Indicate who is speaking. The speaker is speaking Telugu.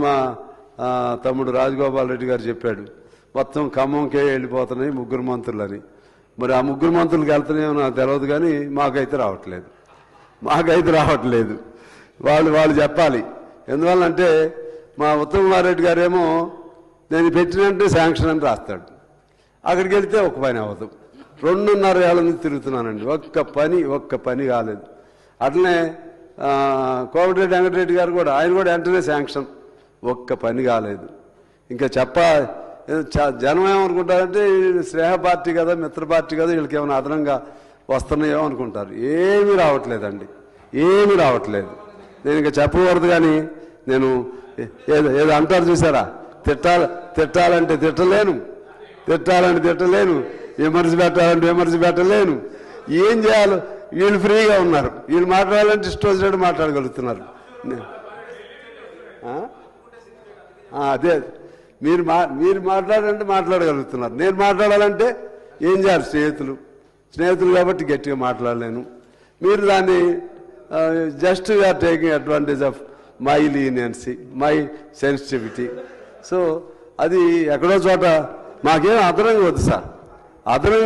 Speaker 1: మా తమ్ముడు రాజగోపాల్ రెడ్డి గారు చెప్పాడు, మొత్తం ఖమ్మంకే వెళ్ళిపోతున్నాయి 3 మంత్రులని. మరి ఆ 3 మంత్రులకు వెళ్తున్నాయో నాకు తెలియదు, కానీ మాకైతే రావట్లేదు. వాళ్ళు చెప్పాలి. ఎందువల్లంటే మా ఉత్తమ్ కుమార్ రెడ్డి గారేమో నేను పెట్టినట్టు శాంక్షన్ అని రాస్తాడు, అక్కడికి వెళ్తే ఒక పని అవ్వదు. 2.5 ఏళ్ల నుంచి తిరుగుతున్నానండి, ఒక్క పని కాలేదు. అట్లనే కోమటిరెడ్డి వెంకటరెడ్డి గారు కూడా, ఆయన కూడా వెంటనే శాంక్షన్, ఒక్క పని కాలేదు. ఇంకా జనం ఏమనుకుంటారంటే స్నేహ పార్టీ కదా, మిత్ర పార్టీ కదా, వీళ్ళకి ఏమైనా అదనంగా వస్తున్నాయో అనుకుంటారు. ఏమీ రావట్లేదండి, ఏమీ రావట్లేదు. నేను ఇంకా చెప్పకూడదు, కానీ నేను ఏదో అంటారు చూసారా, తిట్టాలంటే తిట్టలేను, విమర్శ పెట్టలేను. ఏం చేయాలో వీళ్ళు ఫ్రీగా ఉన్నారు, వీళ్ళు మాట్లాడాలంటే ఇష్టం వచ్చినట్టు మాట్లాడగలుగుతున్నారు. అదే మీరు మాట్లాడాలంటే మాట్లాడగలుగుతున్నారు, నేను మాట్లాడాలంటే ఏం చేయాలి? స్నేహితులు కాబట్టి గట్టిగా మాట్లాడలేను. మీరు దాన్ని just you're taking advantage of my leniency, my sensitivity. So అది ఎక్కడో చోట మాకేం అదనంగా వద్దు సార్, అదనంగా